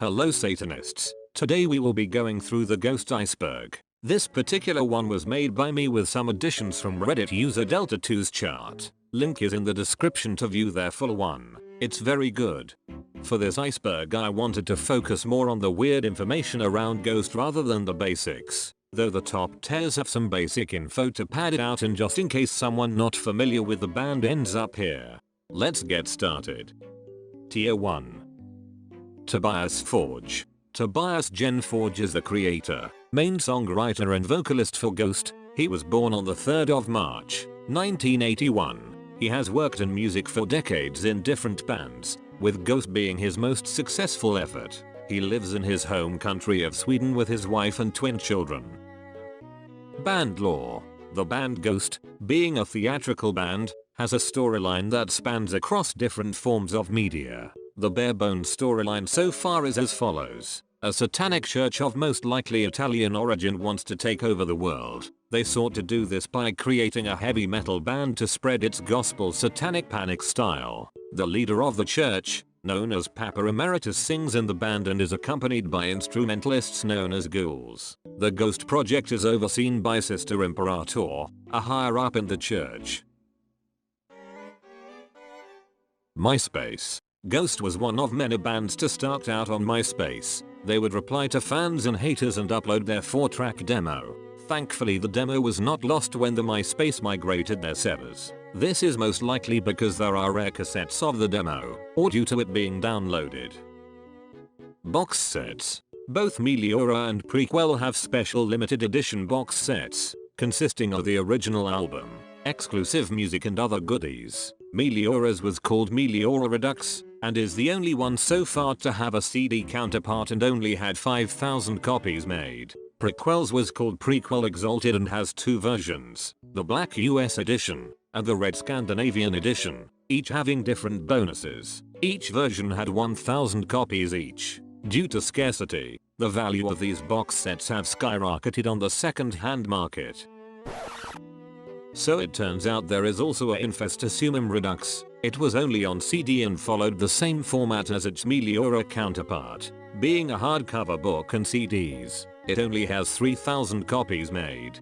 Hello Satanists, today we will be going through the Ghost Iceberg. This particular one was made by me with some additions from Reddit user Delta2's chart. Link is in the description to view their full one. It's very good. For this iceberg I wanted to focus more on the weird information around Ghost rather than the basics, though the top tiers have some basic info to pad it out and just in case someone not familiar with the band ends up here. Let's get started. Tier 1. Tobias Forge. Tobias Gen Forge is the creator, main songwriter and vocalist for Ghost. He was born on the 3rd of March, 1981. He has worked in music for decades in different bands, with Ghost being his most successful effort. He lives in his home country of Sweden with his wife and twin children. Band lore. The band Ghost, being a theatrical band, has a storyline that spans across different forms of media. The bare-bones storyline so far is as follows. A satanic church of most likely Italian origin wants to take over the world. They sought to do this by creating a heavy metal band to spread its gospel satanic panic style. The leader of the church, known as Papa Emeritus, sings in the band and is accompanied by instrumentalists known as ghouls. The Ghost project is overseen by Sister Imperator, a higher up in the church. MySpace. Ghost was one of many bands to start out on MySpace. They would reply to fans and haters and upload their 4-track demo. Thankfully the demo was not lost when the MySpace migrated their servers. This is most likely because there are rare cassettes of the demo, or due to it being downloaded. Box sets. Both Meliora and Prequel have special limited edition box sets, consisting of the original album, exclusive music and other goodies. Meliora's was called Meliora Redux, and is the only one so far to have a CD counterpart and only had 5,000 copies made. Prequel's was called Prequel Exalted and has 2 versions, the Black US edition, and the Red Scandinavian edition, each having different bonuses. Each version had 1,000 copies each. Due to scarcity, the value of these box sets have skyrocketed on the second-hand market. So it turns out there is also a Infestissumum Redux. It was only on CD and followed the same format as its Meliora counterpart. Being a hardcover book and CDs, it only has 3,000 copies made.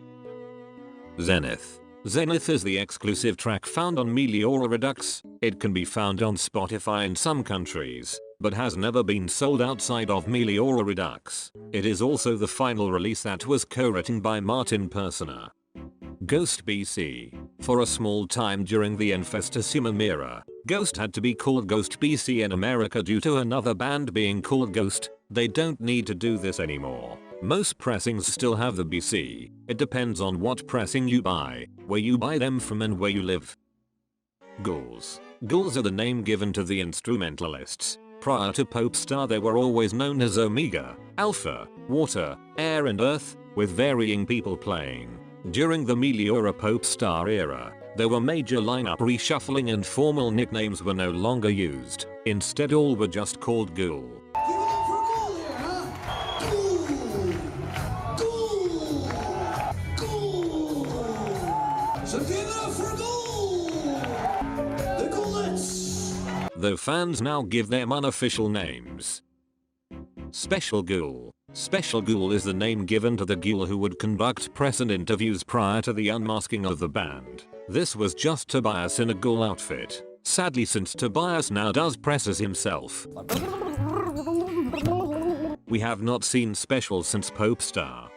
Zenith. Zenith is the exclusive track found on Meliora Redux. It can be found on Spotify in some countries, but has never been sold outside of Meliora Redux. It is also the final release that was co-written by Martin Persona. Ghost BC. For a small time during the Infestissumum era, Ghost had to be called Ghost BC in America due to another band being called Ghost. They don't need to do this anymore. Most pressings still have the BC. It depends on what pressing you buy, where you buy them from and where you live. Ghouls. Ghouls are the name given to the instrumentalists. Prior to Popestar they were always known as Omega, Alpha, Water, Air and Earth, with varying people playing. During the Meliora Popestar era, there were major lineup reshuffling and formal nicknames were no longer used. Instead all were just called Ghoul. Though fans now give them unofficial names. Special Ghoul. Special Ghoul is the name given to the ghoul who would conduct press and interviews prior to the unmasking of the band. This was just Tobias in a ghoul outfit. Sadly, since Tobias now does presses himself, we have not seen Special since Popestar.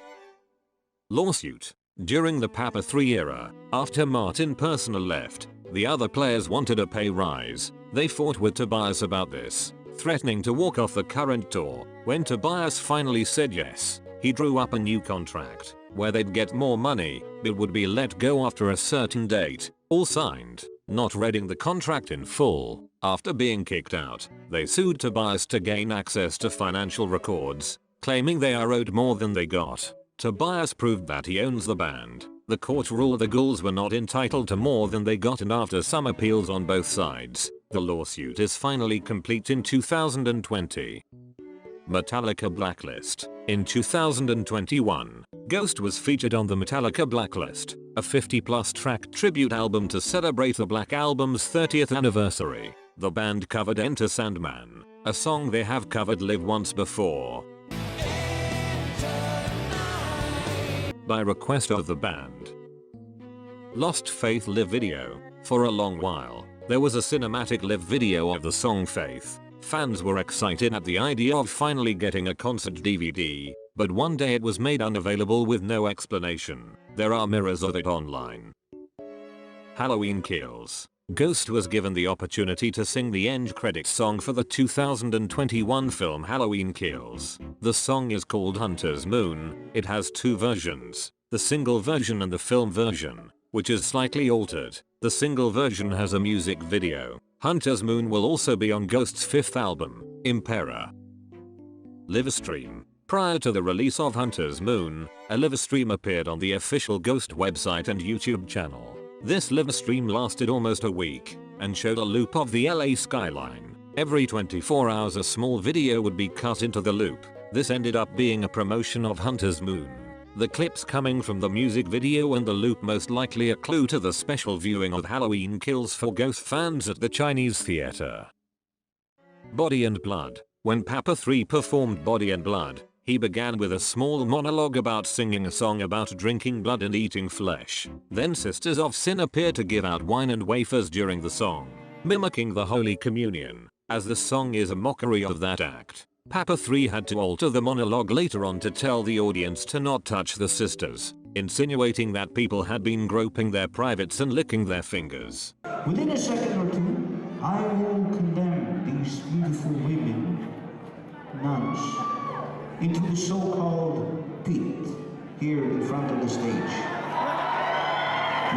Lawsuit. During the Papa 3 era, after Martin Persona left, the other players wanted a pay rise. They fought with Tobias about this, threatening to walk off the current tour. When Tobias finally said yes, he drew up a new contract, where they'd get more money, but would be let go after a certain date, all signed. Not reading the contract in full, after being kicked out, they sued Tobias to gain access to financial records, claiming they are owed more than they got. Tobias proved that he owns the band. The court ruled the ghouls were not entitled to more than they got, and after some appeals on both sides, the lawsuit is finally complete in 2020. Metallica Blacklist. In 2021, Ghost was featured on the Metallica Blacklist, a 50+ track tribute album to celebrate the Black Album's 30th anniversary. The band covered Enter Sandman, a song they have covered live once before. By request of the band. Lost Faith live video. For a long while, there was a cinematic live video of the song Faith. Fans were excited at the idea of finally getting a concert DVD, but one day it was made unavailable with no explanation. There are mirrors of it online. Halloween Kills. Ghost was given the opportunity to sing the end credits song for the 2021 film Halloween Kills. The song is called Hunter's Moon. It has two versions, the single version and the film version, which is slightly altered. The single version has a music video. Hunter's Moon will also be on Ghost's fifth album, Impera. Livestream. Prior to the release of Hunter's Moon, a livestream appeared on the official Ghost website and YouTube channel. This livestream lasted almost a week and showed a loop of the LA skyline. Every 24 hours a small video would be cut into the loop. This ended up being a promotion of Hunter's Moon. The clips coming from the music video and the loop most likely a clue to the special viewing of Halloween Kills for Ghost fans at the Chinese theater. Body and Blood. When Papa 3 performed Body and Blood, he began with a small monologue about singing a song about drinking blood and eating flesh. Then Sisters of Sin appeared to give out wine and wafers during the song, mimicking the Holy Communion. As the song is a mockery of that act, Papa 3 had to alter the monologue later on to tell the audience to not touch the sisters, insinuating that people had been groping their privates and licking their fingers. Within a second or two, I will condemn these beautiful women, nuns, into the so-called pit here in front of the stage.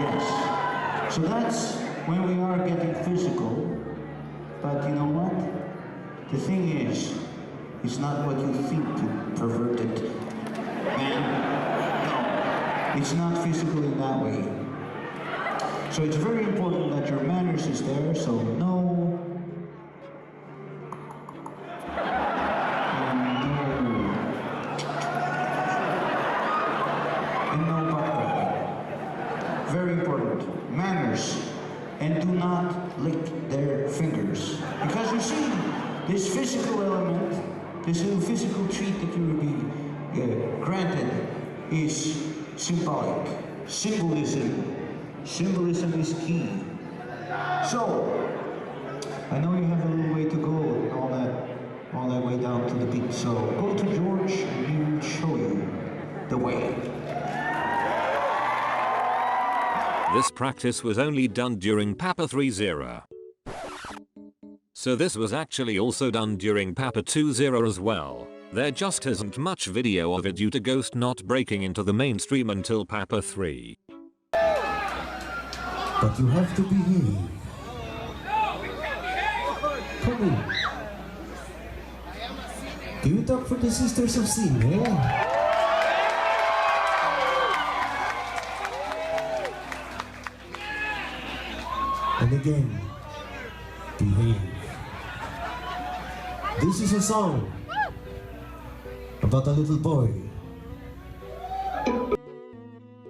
Yes. So that's when we are getting physical. But you know what? The thing is, it's not what you think, you perverted man. No, it's not physical in that way. So it's very important that your manners is there, so no very important, manners, and do not lick their fingers. Because you see, this physical element, this little physical treat that you will be granted is symbolic. Symbolism. Symbolism is key. So, I know you have a little way to go all that way down to the beach. So go to George and he will show you the way. This practice was only done during Papa 3's era. So this was actually also done during Papa 2's era as well. There just isn't much video of it due to Ghost not breaking into the mainstream until Papa 3. But you have to behave. Come in. Give it up for the Sisters of Sin, eh? And again, behave. This is a song about a little boy.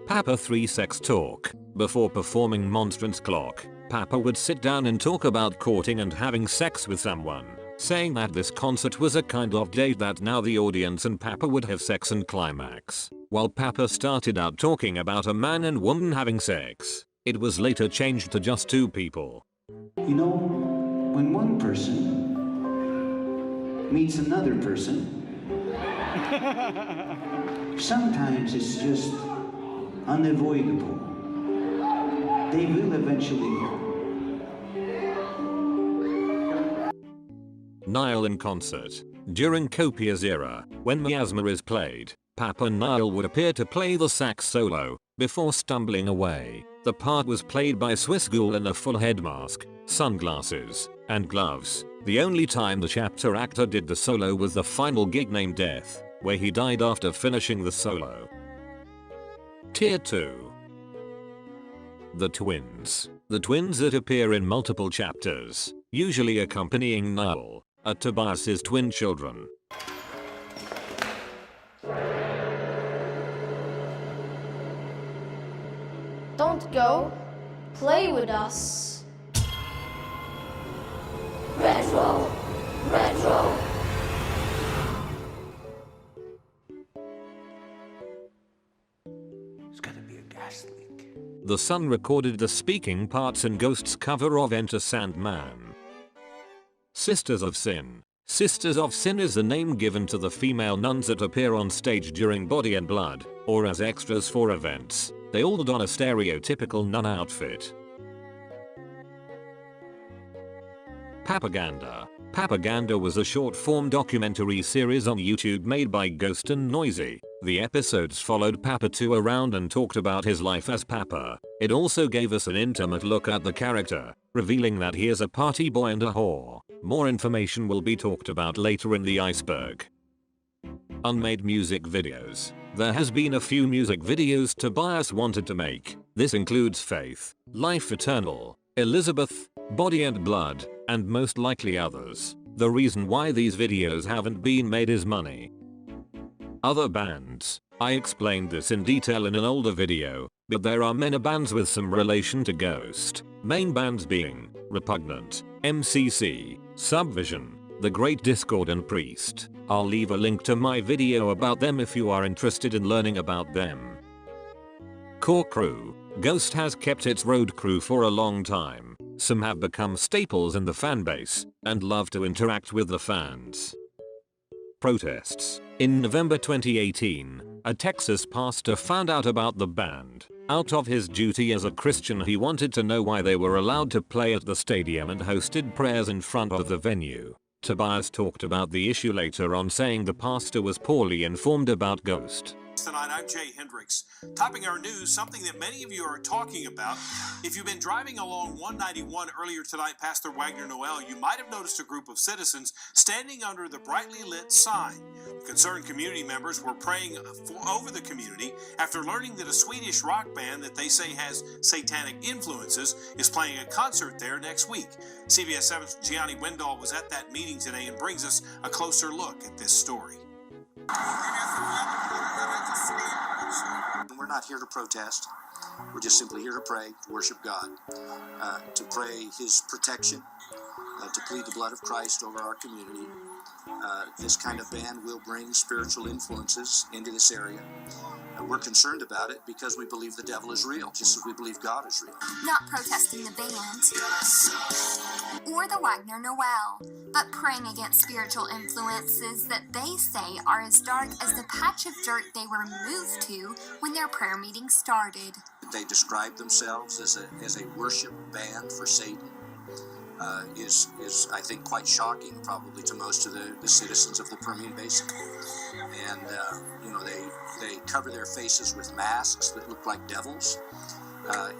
Papa 3 sex talk. Before performing Monstrance Clock, Papa would sit down and talk about courting and having sex with someone, saying that this concert was a kind of date that now the audience and Papa would have sex and climax. While Papa started out talking about a man and woman having sex, it was later changed to just two people. You know, when one person meets another person, sometimes it's just unavoidable. They will eventually. Nile in concert. During Copia's era, when Miasma is played, Papa Nile would appear to play the sax solo, before stumbling away. The part was played by Swiss Ghoul in a full head mask, sunglasses, and gloves. The only time the chapter actor did the solo was the final gig named Death, where he died after finishing the solo. Tier 2. The twins. The twins that appear in multiple chapters, usually accompanying Nile, are Tobias's twin children. Don't go. Play with us. Retro! It's gotta be a gas leak. The Sun recorded the speaking parts in Ghost's cover of Enter Sandman. Sisters of Sin. Sisters of Sin is the name given to the female nuns that appear on stage during Body and Blood, or as extras for events. They all don a stereotypical nun outfit. Papaganda. Papaganda was a short-form documentary series on YouTube made by Ghost and Noisy. The episodes followed Papa 2 around and talked about his life as Papa. It also gave us an intimate look at the character, revealing that he is a party boy and a whore. More information will be talked about later in the Iceberg. Unmade music videos. There has been a few music videos Tobias wanted to make. This includes Faith, Life Eternal, Elizabeth, Body and Blood, and most likely others. The reason why these videos haven't been made is money. Other bands. I explained this in detail in an older video, but there are many bands with some relation to Ghost. Main bands being Repugnant, MCC, Subvision, The Great Discord and Priest. I'll leave a link to my video about them if you are interested in learning about them. Core Crew. Ghost has kept its road crew for a long time. Some have become staples in the fanbase and love to interact with the fans. Protests. In November 2018, a Texas pastor found out about the band. Out of his duty as a Christian, he wanted to know why they were allowed to play at the stadium and hosted prayers in front of the venue. Tobias talked about the issue later on, saying the pastor was poorly informed about Ghost. Tonight, I'm Jay Hendricks. Topping our news, something that many of you are talking about. If you've been driving along 191 earlier tonight past the Wagner Noel, you might have noticed a group of citizens standing under the brightly lit sign. Concerned community members were praying over the community after learning that a Swedish rock band that they say has satanic influences is playing a concert there next week. CBS 7's Gianni Windall was at that meeting today and brings us a closer look at this story. We're not here to protest. We're just simply here to pray, to worship God, to pray His protection, to plead the blood of Christ over our community. This kind of ban will bring spiritual influences into this area. We're concerned about it because we believe the devil is real, just as we believe God is real. Not protesting the band or the Wagner Noel, but praying against spiritual influences that they say are as dark as the patch of dirt they were moved to when their prayer meeting started. They describe themselves as a worship band for Satan. Is I think quite shocking probably to most of the citizens of the Permian Basin. And they cover their faces with masks that look like devils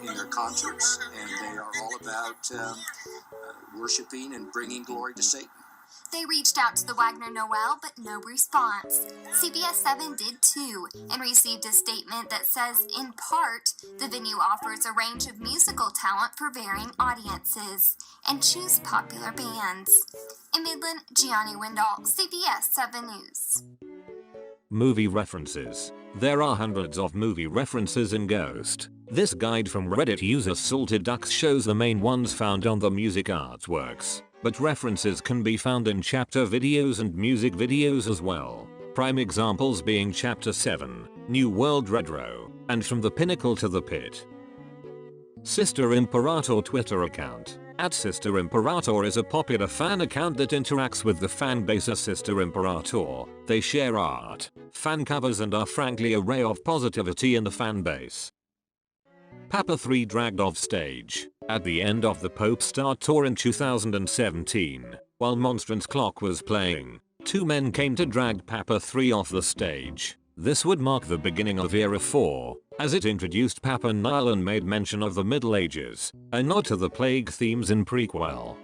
in their concerts, and they are all about worshiping and bringing glory to Satan. They reached out to the Wagner Noel, but no response. CBS 7 did too, and received a statement that says, in part, the venue offers a range of musical talent for varying audiences, and choose popular bands. In Midland, Gianni Windall, CBS 7 News. Movie references. There are hundreds of movie references in Ghost. This guide from Reddit user Salted Ducks shows the main ones found on the music artworks, but references can be found in chapter videos and music videos as well. Prime examples being Chapter 7, New World Retro, and From the Pinnacle to the Pit. Sister Imperator Twitter account. @Sister Imperator is a popular fan account that interacts with the fanbase of Sister Imperator. They share art, fan covers, and are frankly a ray of positivity in the fanbase. Papa 3 dragged off stage. At the end of the Pope Star Tour in 2017, while Monstrance Clock was playing, two men came to drag Papa 3 off the stage. This would mark the beginning of Era 4, as it introduced Papa Nile and made mention of the Middle Ages, a nod to the plague themes in prequel.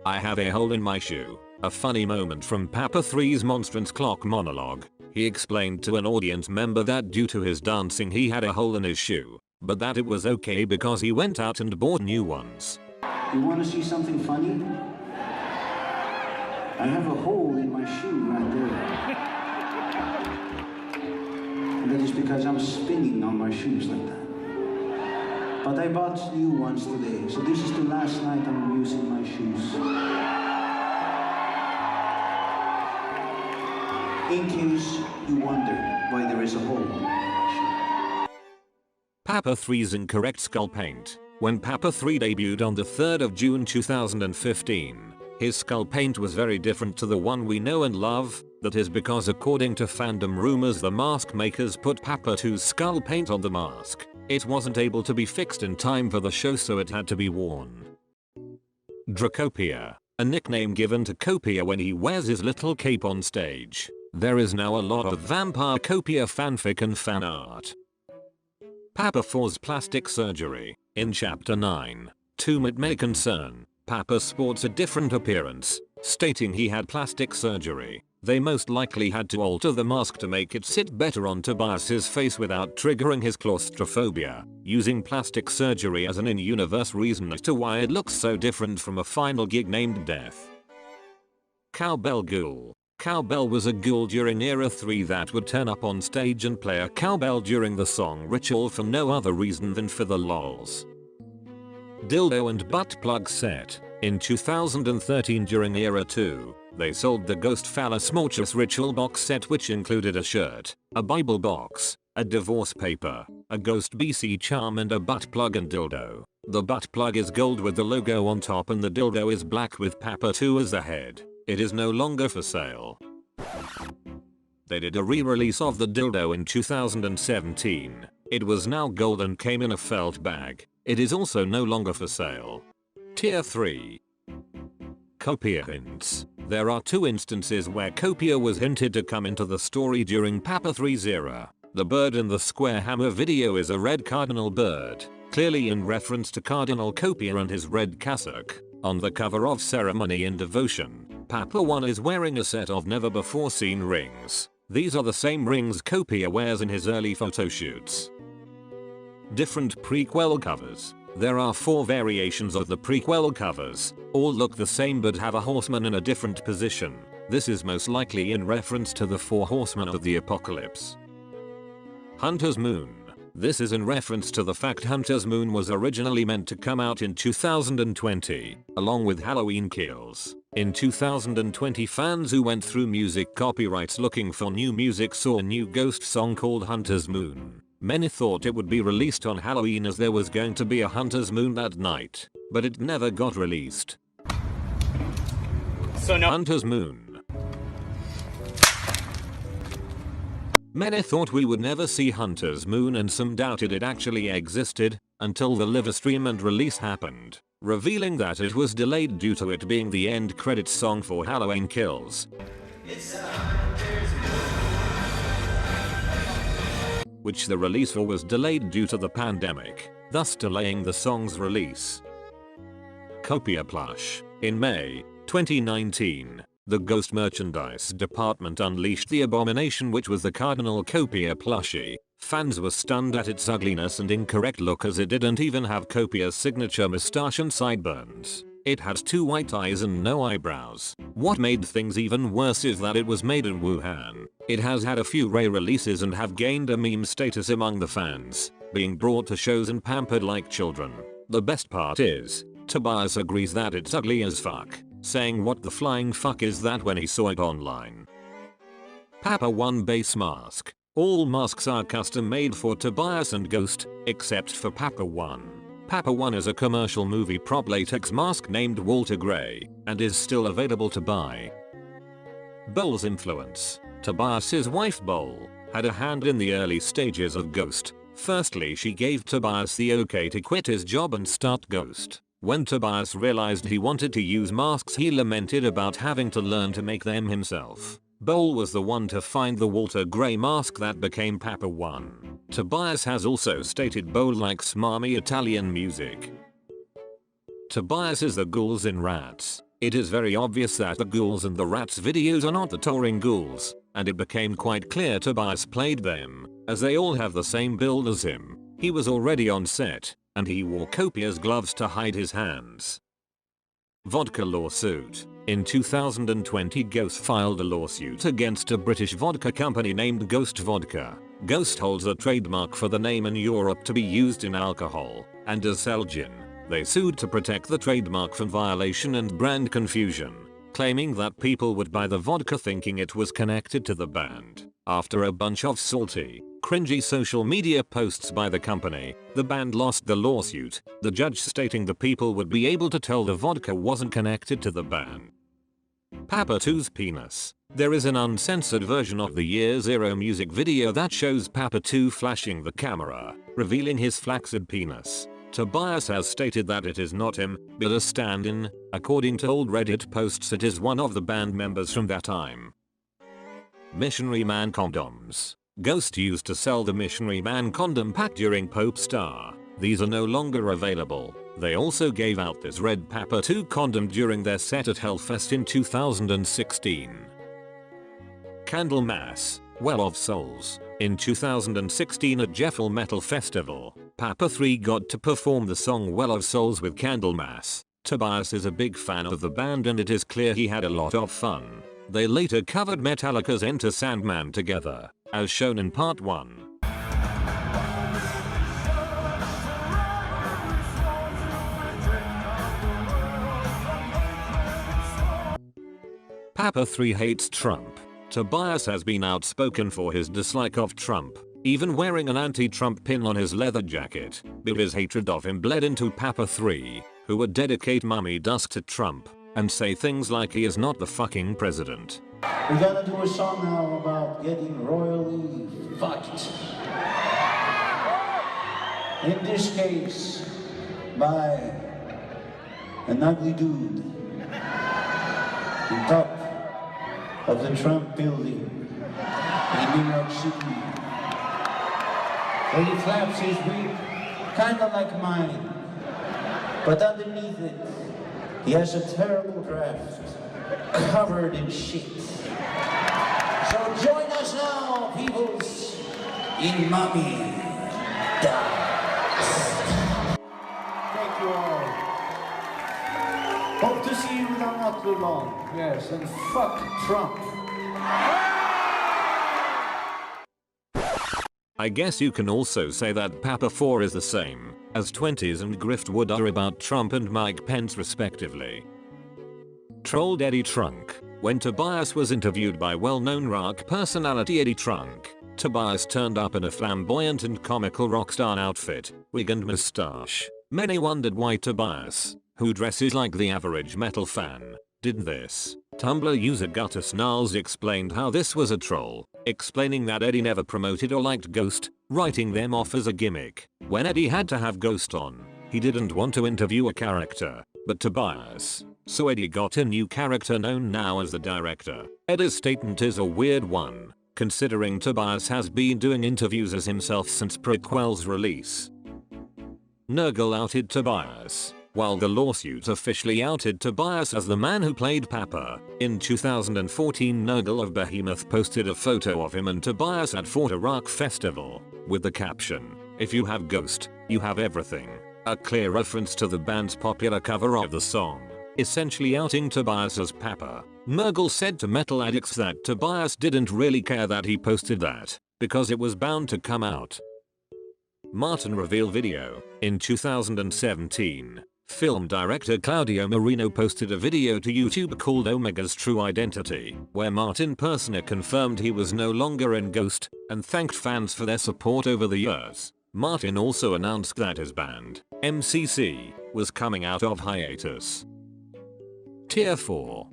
I have a hole in my shoe. A funny moment from Papa 3's Monstrance Clock monologue. He explained to an audience member that due to his dancing he had a hole in his shoe, but that it was okay because he went out and bought new ones. You want to see something funny? I have a hole in my shoe right there. And that is because I'm spinning on my shoes like that. But I bought new ones today, so this is the last night I'm using my shoes. In case you wonder why there is a hole in my shoe. Papa 3's incorrect skull paint. When Papa 3 debuted on the 3rd of June 2015, his skull paint was very different to the one we know and love. That is because according to fandom rumors the mask makers put Papa 2's skull paint on the mask. It wasn't able to be fixed in time for the show, so it had to be worn. Dracopia, a nickname given to Copia when he wears his little cape on stage. There is now a lot of Vampire Copia fanfic and fan art. Papa 4's plastic surgery. In chapter 9, to my concern, Papa sports a different appearance, stating he had plastic surgery. They most likely had to alter the mask to make it sit better on Tobias's face without triggering his claustrophobia, using plastic surgery as an in-universe reason as to why it looks so different from a final gig named Death. Cowbell Ghoul. Cowbell was a ghoul during Era 3 that would turn up on stage and play a cowbell during the song Ritual for no other reason than for the lols. Dildo and butt plug set. In 2013 during Era 2, they sold the Ghost Phallus Mortuus Ritual box set, which included a shirt, a Bible box, a divorce paper, a Ghost BC charm and a butt plug and dildo. The butt plug is gold with the logo on top and the dildo is black with Papa 2 as the head. It is no longer for sale. They did a re-release of the dildo in 2017. It was now gold and came in a felt bag. It is also no longer for sale. Tier 3. Copia hints. There are 2 instances where Copia was hinted to come into the story during Papa 3's era. The bird in the Square Hammer video is a red cardinal bird, clearly in reference to Cardinal Copia and his red cassock. On the cover of Ceremony in Devotion, Papa 1 is wearing a set of never before seen rings. These are the same rings Copia wears in his early photoshoots. Different prequel covers. There are 4 variations of the prequel covers. All look the same but have a horseman in a different position. This is most likely in reference to the 4 horsemen of the apocalypse. Hunter's Moon. This is in reference to the fact Hunter's Moon was originally meant to come out in 2020, along with Halloween Kills. In 2020, fans who went through music copyrights looking for new music saw a new Ghost song called Hunter's Moon. Many thought it would be released on Halloween as there was going to be a Hunter's Moon that night, but it never got released. So no Hunter's Moon. Many thought we would never see Hunter's Moon and some doubted it actually existed, until the live stream and release happened, revealing that it was delayed due to it being the end credits song for Halloween Kills. Which the release for was delayed due to the pandemic, thus delaying the song's release. Copia plush. In May 2019, the Ghost merchandise department unleashed the abomination, which was the Cardinal Copia plushie. Fans were stunned at its ugliness and incorrect look, as it didn't even have Copia's signature moustache and sideburns. It had 2 white eyes and no eyebrows. What made things even worse is that it was made in Wuhan. It has had a few re-releases and have gained a meme status among the fans, being brought to shows and pampered like children. The best part is, Tobias agrees that it's ugly as fuck, saying what the flying fuck is that when he saw it online. Papa 1 base mask. All masks are custom made for Tobias and Ghost, except for Papa 1. Papa 1 is a commercial movie prop latex mask named Walter Gray, and is still available to buy. Bowl's influence. Tobias's wife Bowl had a hand in the early stages of Ghost. Firstly, she gave Tobias the okay to quit his job and start Ghost. When Tobias realized he wanted to use masks, he lamented about having to learn to make them himself. Bowl was the one to find the Walter Gray mask that became Papa 1. Tobias has also stated Bowl likes smarmy Italian music. Tobias is the ghouls in Rats. It is very obvious that the ghouls in the Rats videos are not the touring ghouls, and it became quite clear Tobias played them, as they all have the same build as him. He was already on set, and he wore copious gloves to hide his hands. Vodka lawsuit. In 2020, Ghost filed a lawsuit against a British vodka company named Ghost Vodka. Ghost holds a trademark for the name in Europe to be used in alcohol, and as sell gin. They sued to protect the trademark from violation and brand confusion, claiming that people would buy the vodka thinking it was connected to the band. After a bunch of salty, cringy social media posts by the company, the band lost the lawsuit, the judge stating the people would be able to tell the vodka wasn't connected to the band. Papa 2's penis. There is an uncensored version of the Year Zero music video that shows Papa 2 flashing the camera, revealing his flaccid penis. Tobias has stated that it is not him, but a stand-in. According to old Reddit posts, it is one of the band members from that time. Missionary Man condoms. Ghost used to sell the Missionary Man condom pack during Pope Star. These are no longer available. They also gave out this red Papa 2 condom during their set at Hellfest in 2016. Candlemas. Well of Souls. In 2016 at Jeffel Metal Festival, Papa 3 got to perform the song Well of Souls with Candlemas. Tobias is a big fan of the band and it is clear he had a lot of fun. They later covered Metallica's Enter Sandman together, as shown in part 1. Papa 3 hates Trump. Tobias has been outspoken for his dislike of Trump, even wearing an anti-Trump pin on his leather jacket, but his hatred of him bled into Papa 3, who would dedicate Mummy Dusk to Trump, and say things like he is not the fucking president. We're gonna do a song now about getting royally fucked. In this case, by an ugly dude on top of the Trump building in New York City. Where he flaps his wig, kinda like mine. But underneath it, he has a terrible draft, covered in shit. So join us now, peoples, in Mummy Dusk. Thank you all. Hope to see you without not too long. Yes, and fuck Trump. I guess you can also say that Papa 4 is the same, as 20s and Griftwood are about Trump and Mike Pence respectively. Trolled Eddie Trunk. When Tobias was interviewed by well-known rock personality Eddie Trunk, Tobias turned up in a flamboyant and comical rockstar outfit, wig and moustache. Many wondered why Tobias, who dresses like the average metal fan, did this. Tumblr user Gutter Snarls explained how this was a troll, explaining that Eddie never promoted or liked Ghost, writing them off as a gimmick. When Eddie had to have Ghost on, he didn't want to interview a character, but Tobias. So Eddie got a new character known now as the director. Eddie's statement is a weird one, considering Tobias has been doing interviews as himself since Prequel's release. Nurgle outed Tobias. While the lawsuit officially outed Tobias as the man who played Papa, in 2014 Nurgle of Behemoth posted a photo of him and Tobias at Fort Rock Festival, with the caption, "If you have Ghost, you have everything," a clear reference to the band's popular cover of the song, essentially outing Tobias as Papa. Nurgle said to Metal Addicts that Tobias didn't really care that he posted that, because it was bound to come out. Martin reveal video. In 2017, film director Claudio Marino posted a video to YouTube called Omega's True Identity, where Martin Persner confirmed he was no longer in Ghost, and thanked fans for their support over the years. Martin also announced that his band, MCC, was coming out of hiatus. Tier 4.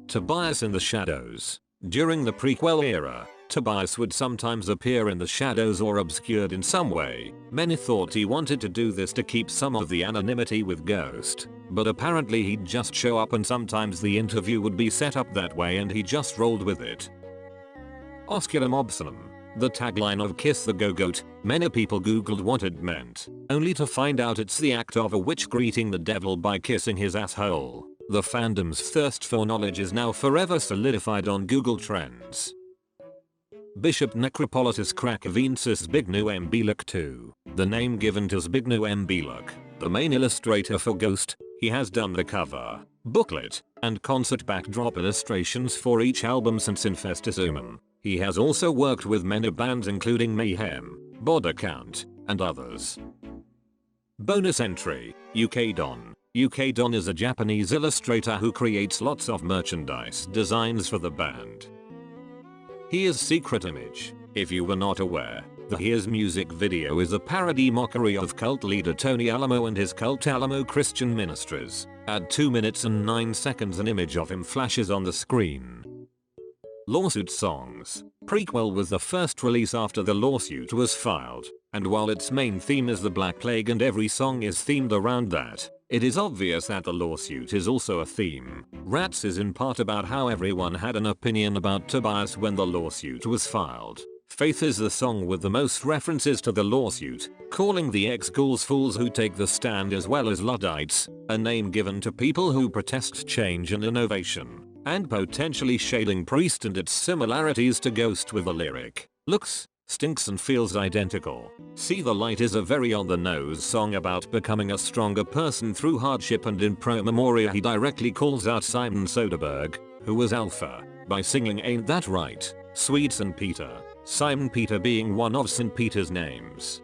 Tobias in the shadows. During the prequel era, Tobias would sometimes appear in the shadows or obscured in some way. Many thought he wanted to do this to keep some of the anonymity with Ghost, but apparently he'd just show up and sometimes the interview would be set up that way and he just rolled with it. Osculum obscenum. The tagline of Kiss the Go-Goat. Many people googled what it meant, only to find out it's the act of a witch greeting the devil by kissing his asshole. The fandom's thirst for knowledge is now forever solidified on Google Trends. Bishop Necropolitus Krakovensis Zbigniew Mbiluk II, the name given to Zbigniew Mbiluk, the main illustrator for Ghost. He has done the cover, booklet, and concert backdrop illustrations for each album since Infestisumum. He has also worked with many bands including Mayhem, Body Count, and others. Bonus entry, UK Don. UK Don is a Japanese illustrator who creates lots of merchandise designs for the band. Here's Secret Image. If you were not aware, the Here's music video is a parody mockery of cult leader Tony Alamo and his Cult Alamo Christian Ministries. At 2 minutes and 9 seconds an image of him flashes on the screen. Lawsuit Songs. Prequel was the first release after the lawsuit was filed, and while its main theme is the Black Plague and every song is themed around that, it is obvious that the lawsuit is also a theme. Rats is in part about how everyone had an opinion about Tobias when the lawsuit was filed. Faith is the song with the most references to the lawsuit, calling the ex-ghouls fools who take the stand as well as Luddites, a name given to people who protest change and innovation, and potentially shading Priest and its similarities to Ghost with the lyric, looks, stinks and feels identical. See the Light is a very on-the-nose song about becoming a stronger person through hardship, and in Pro Memoria he directly calls out Simon Soderbergh, who was Alpha, by singing Ain't That Right, Sweet St. Peter, Simon Peter being one of St. Peter's names.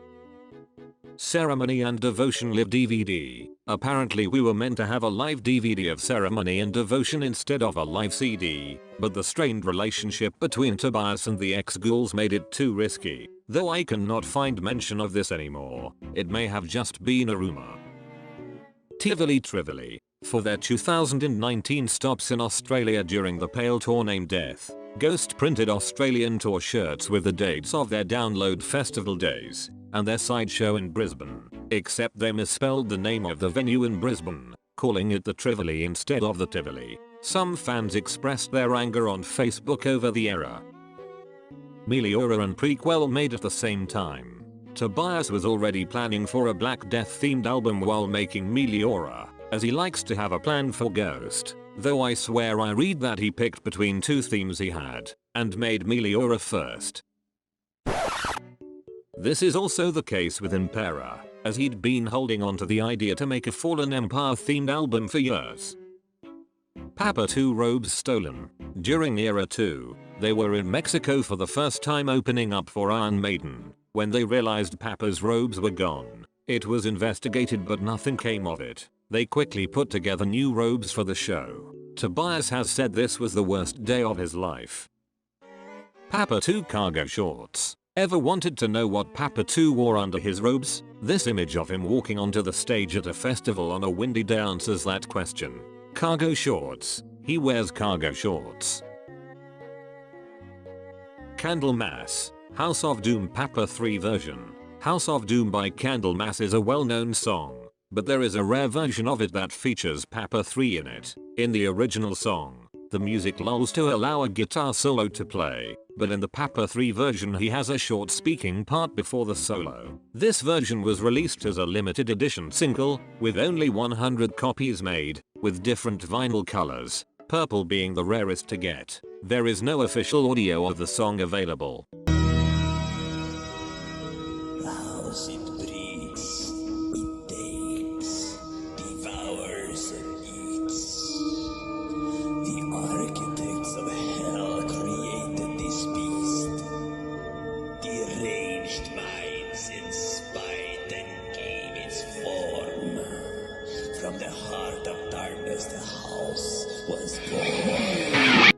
Ceremony and Devotion Live DVD. Apparently we were meant to have a live DVD of Ceremony and Devotion instead of a live CD, but the strained relationship between Tobias and the ex-ghouls made it too risky, though I cannot find mention of this anymore. It may have just been a rumor. Tivoli Trivoli. For their 2019 stops in Australia during the Pale Tour named Death, Ghost printed Australian tour shirts with the dates of their download festival days and their sideshow in Brisbane, except they misspelled the name of the venue in Brisbane, calling it the Trivoli instead of the Tivoli. Some fans expressed their anger on Facebook over the error. Meliora and Prequel made at the same time. Tobias was already planning for a Black Death themed album while making Meliora, as he likes to have a plan for Ghost, though I swear I read that he picked between two themes he had, and made Meliora first. This is also the case with Impera, as he'd been holding on to the idea to make a Fallen Empire themed album for years. Papa 2 robes stolen. During Era 2, they were in Mexico for the first time opening up for Iron Maiden. When they realized Papa's robes were gone, it was investigated but nothing came of it. They quickly put together new robes for the show. Tobias has said this was the worst day of his life. Papa 2 cargo shorts. Ever wanted to know what Papa 2 wore under his robes? This image of him walking onto the stage at a festival on a windy day answers that question. Cargo shorts. He wears cargo shorts. Candlemas. House of Doom Papa 3 version. House of Doom by Candlemas is a well-known song, but there is a rare version of it that features Papa 3 in it. In the original song, the music lulls to allow a guitar solo to play, but in the Papa 3 version he has a short speaking part before the solo. This version was released as a limited edition single, with only 100 copies made, with different vinyl colors, purple being the rarest to get. There is no official audio of the song available. The house it breeds, it takes, devours and eats. The architects of hell created this beast. Deranged minds in spite and gave its form. From the heart of darkness the house was born.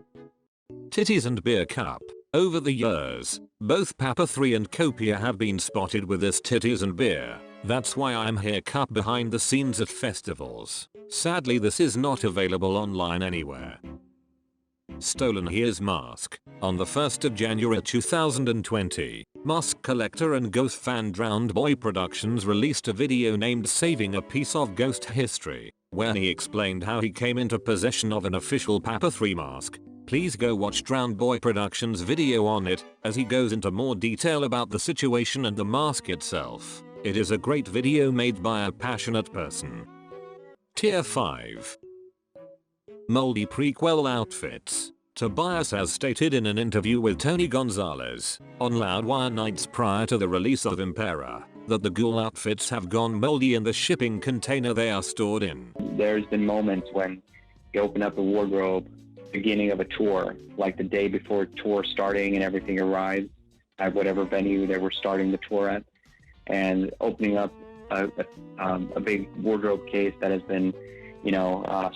Titties and Beer Cup. Over the years, both Papa 3 and Copia have been spotted with this titties and beer. That's why I'm here cup behind the scenes at festivals. Sadly this is not available online anywhere. Stolen Here's Mask. On the 1st of January 2020, Mask Collector and Ghost fan Drowned Boy Productions released a video named Saving a Piece of Ghost History, where he explained how he came into possession of an official Papa 3 mask. Please go watch Drowned Boy Productions video on it, as he goes into more detail about the situation and the mask itself. It is a great video made by a passionate person. Tier 5. Moldy prequel outfits. Tobias has stated in an interview with Tony Gonzalez on Loudwire nights prior to the release of Impera that the ghoul outfits have gone moldy in the shipping container they are stored in. There's been moments when you open up a wardrobe, beginning of a tour, like the day before tour starting and everything arrives at whatever venue they were starting the tour at, and opening up a big wardrobe case that has been,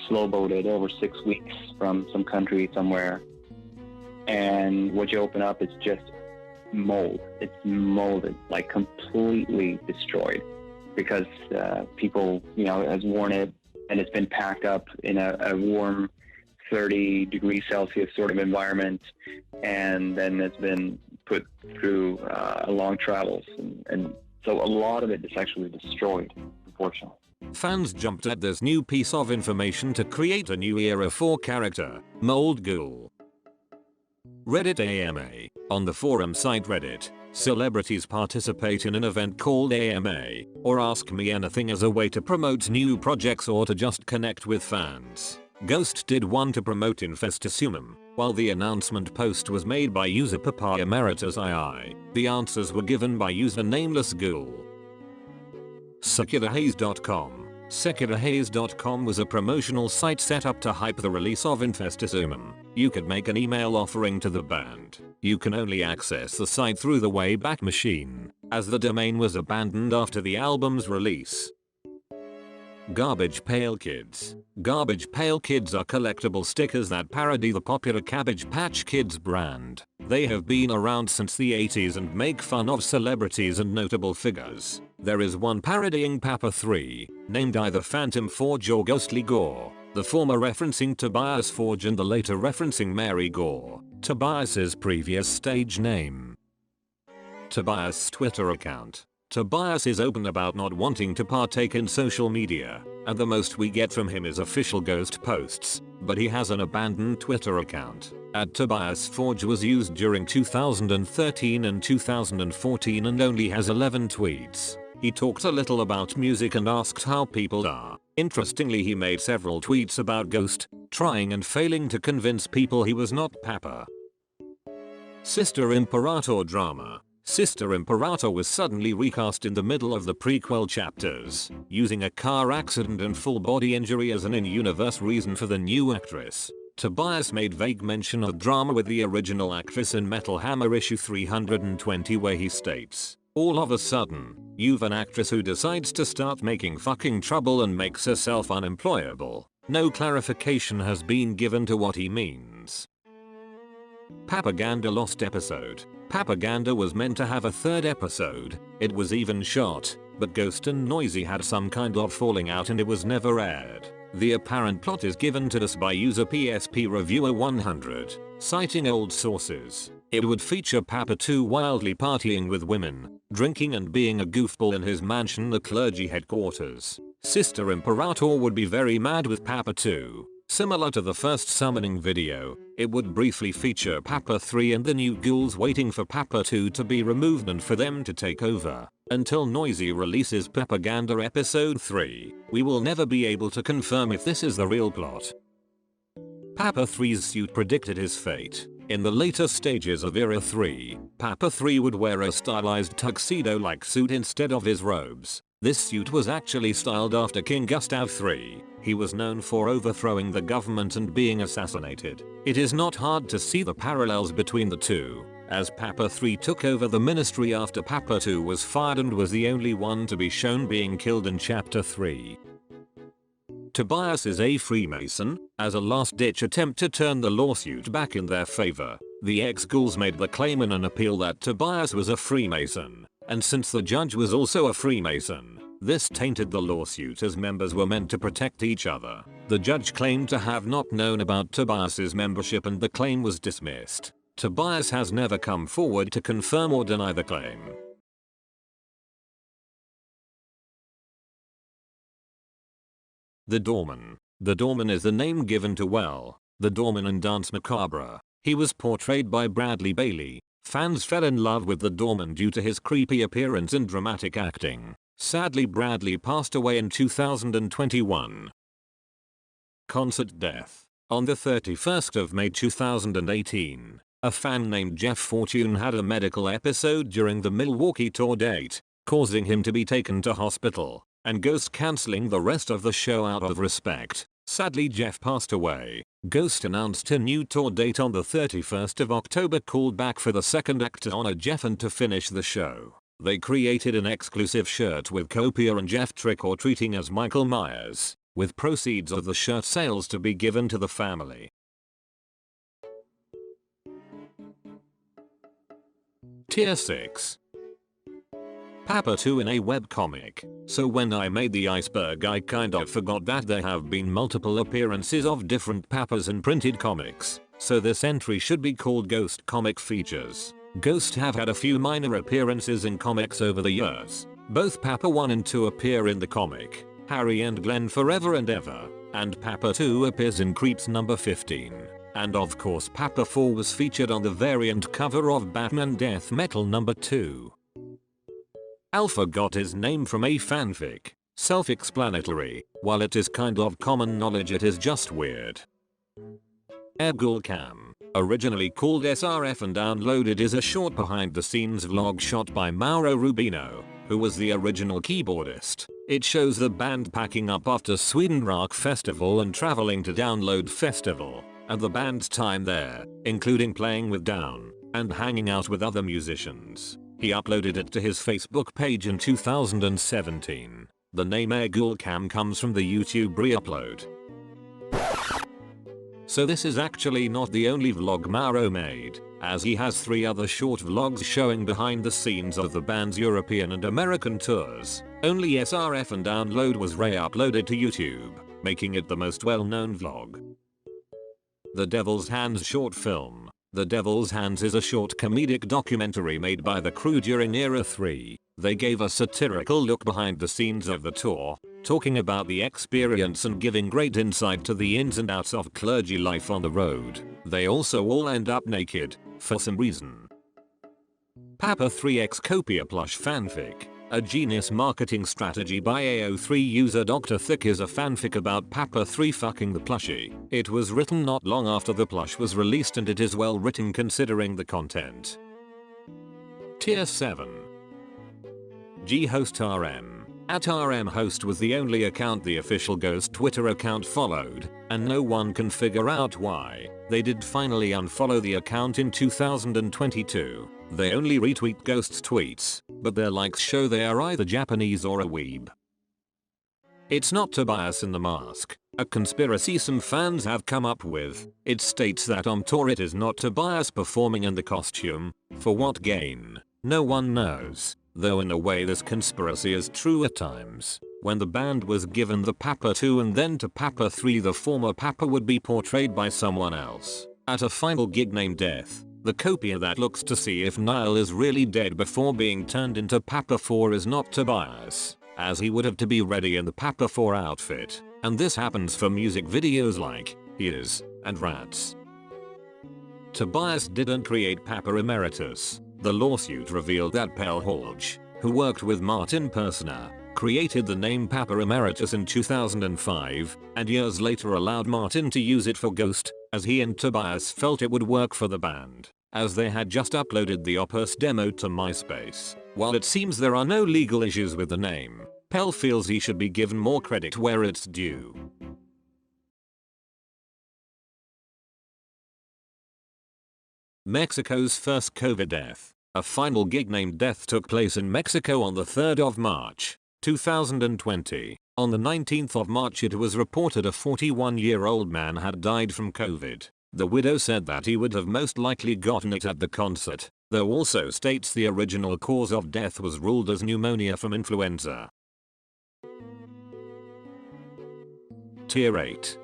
slow boated over 6 weeks from some country somewhere, and what you open up is just mold. It's molded, like completely destroyed, because people, has worn it and it's been packed up in a warm 30 degrees Celsius sort of environment, and then it's been put through long travels, and so a lot of it is actually destroyed, unfortunately. Fans jumped at this new piece of information to create a new era 4 character, Mold Ghoul. Reddit AMA. On the forum site Reddit, celebrities participate in an event called AMA, or Ask Me Anything, as a way to promote new projects or to just connect with fans. Ghost did one to promote Infestisumum, while the announcement post was made by user Papa Emeritus II. The answers were given by user Nameless Ghoul. SeculaHaze.com. SeculaHaze.com was a promotional site set up to hype the release of Infestisumum. You could make an email offering to the band. You can only access the site through the Wayback Machine, as the domain was abandoned after the album's release. Garbage Pail Kids. Garbage Pail Kids are collectible stickers that parody the popular Cabbage Patch Kids brand. They have been around since the 80s and make fun of celebrities and notable figures. There is one parodying Papa 3, named either Phantom Forge or Ghostly Gore, the former referencing Tobias Forge and the later referencing Mary Gore, Tobias's previous stage name. Tobias' Twitter account. Tobias is open about not wanting to partake in social media, and the most we get from him is official ghost posts, but he has an abandoned Twitter account. @Tobias Forge was used during 2013 and 2014 and only has 11 tweets. He talked a little about music and asked how people are. Interestingly, he made several tweets about Ghost, trying and failing to convince people he was not Papa. Sister Imperator drama. Sister Imperator was suddenly recast in the middle of the prequel chapters, using a car accident and full body injury as an in-universe reason for the new actress. Tobias made vague mention of drama with the original actress in Metal Hammer issue 320, where he states, "All of a sudden, you've an actress who decides to start making fucking trouble and makes herself unemployable." No clarification has been given to what he means. Papaganda lost episode. Papaganda was meant to have a third episode. It was even shot, but Ghost and Noisy had some kind of falling out and it was never aired. The apparent plot is given to us by user PSP Reviewer 100, citing old sources. It would feature Papa 2 wildly partying with women, drinking and being a goofball in his mansion, the clergy headquarters. Sister Imperator would be very mad with Papa 2. Similar to the first summoning video, it would briefly feature Papa 3 and the new ghouls waiting for Papa 2 to be removed and for them to take over. Until Noisy releases Papaganda episode 3, we will never be able to confirm if this is the real plot. Papa 3's suit predicted his fate. In the later stages of Era 3, Papa 3 would wear a stylized tuxedo-like suit instead of his robes. This suit was actually styled after King Gustav III. He was known for overthrowing the government and being assassinated. It is not hard to see the parallels between the two, as Papa 3 took over the ministry after Papa 2 was fired and was the only one to be shown being killed in Chapter 3. Tobias is a Freemason. As a last-ditch attempt to turn the lawsuit back in their favor, the ex-ghouls made the claim in an appeal that Tobias was a Freemason, and since the judge was also a Freemason, this tainted the lawsuit as members were meant to protect each other. The judge claimed to have not known about Tobias's membership and the claim was dismissed. Tobias has never come forward to confirm or deny the claim. The Doorman. The Doorman is the name given to the Doorman in Dance Macabre. He was portrayed by Bradley Bailey. Fans fell in love with the Doorman due to his creepy appearance and dramatic acting. Sadly, Bradley passed away in 2021. Concert death. On the 31st of May 2018, a fan named Jeff Fortune had a medical episode during the Milwaukee tour date, causing him to be taken to hospital, and Ghost cancelling the rest of the show out of respect. Sadly, Jeff passed away. Ghost announced a new tour date on the 31st of October, called back for the second act to honor Jeff and to finish the show. They created an exclusive shirt with Copia and Jeff trick-or-treating as Michael Myers, with proceeds of the shirt sales to be given to the family. Tier 6. Papa 2 in a webcomic. So when I made the Iceberg, I kind of forgot that there have been multiple appearances of different Papas in printed comics, so this entry should be called Ghost Comic Features. Ghost have had a few minor appearances in comics over the years. Both Papa 1 and 2 appear in the comic Harry and Glenn Forever and Ever, and Papa 2 appears in Creeps number 15. And of course Papa 4 was featured on the variant cover of Batman Death Metal number 2. Alpha got his name from a fanfic. Self-explanatory, while it is kind of common knowledge, it is just weird. Airghoul Cam, originally called SRF and downloaded, is a short behind-the-scenes vlog shot by Mauro Rubino, who was the original keyboardist. It shows the band packing up after Sweden Rock Festival and traveling to Download Festival, and the band's time there, including playing with Down, and hanging out with other musicians. He uploaded it to his Facebook page in 2017. The name Airghoul Cam comes from the YouTube re-upload. So this is actually not the only vlog Mauro made, as he has 3 other short vlogs showing behind the scenes of the band's European and American tours. Only SRF and Download was re-uploaded to YouTube, making it the most well-known vlog. The Devil's Hands short film. The Devil's Hands is a short comedic documentary made by the crew during Era 3. They gave a satirical look behind the scenes of the tour, talking about the experience and giving great insight to the ins and outs of clergy life on the road. They also all end up naked, for some reason. Papa 3X Copia plush fanfic. A genius marketing strategy by AO3 user Dr. Thick is a fanfic about Papa 3 fucking the plushie. It was written not long after the plush was released, and it is well written considering the content. Tier 7. G-Host RM. @RMHost was the only account the official Ghost Twitter account followed, and no one can figure out why. They did finally unfollow the account in 2022. They only retweet Ghost's tweets, but their likes show they are either Japanese or a weeb. It's not Tobias in the mask, a conspiracy some fans have come up with. It states that on tour it is not Tobias performing in the costume. For what gain? No one knows. Though in a way this conspiracy is true at times. When the band was given the Papa 2 and then to Papa 3, the former Papa would be portrayed by someone else. At a final gig named Death, the copia that looks to see if Niall is really dead before being turned into Papa 4 is not Tobias, as he would have to be ready in the Papa 4 outfit, and this happens for music videos like His and Rats. Tobias didn't create Papa Emeritus. The lawsuit revealed that Pell Hodge, who worked with Martin Persner, created the name Papa Emeritus in 2005, and years later allowed Martin to use it for Ghost, as he and Tobias felt it would work for the band, as they had just uploaded the Opus demo to MySpace. While it seems there are no legal issues with the name, Pell feels he should be given more credit where it's due. Mexico's first COVID death. A final gig named Death took place in Mexico on the 3rd of March, 2020. On the 19th of March it was reported a 41-year-old man had died from COVID. The widow said that he would have most likely gotten it at the concert, though also states the original cause of death was ruled as pneumonia from influenza. Tier 8.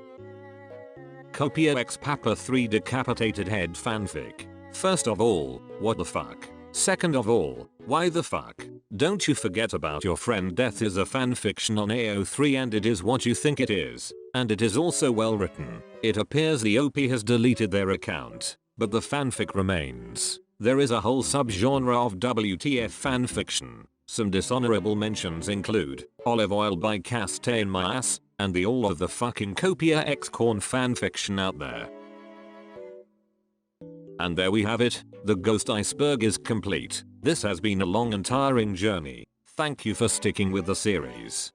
Copia X Papa 3 decapitated head fanfic. First of all, what the fuck? Second of all, why the fuck? Don't you forget about your friend Death is a fanfiction on AO3 and it is what you think it is, and it is also well written. It appears the OP has deleted their account, but the fanfic remains. There is a whole subgenre of WTF fanfiction. Some dishonorable mentions include Olive Oil by Castaigne My Ass, and the all of the fucking Copia X Corn fanfiction out there. And there we have it, the Ghost Iceberg is complete. This has been a long and tiring journey. Thank you for sticking with the series.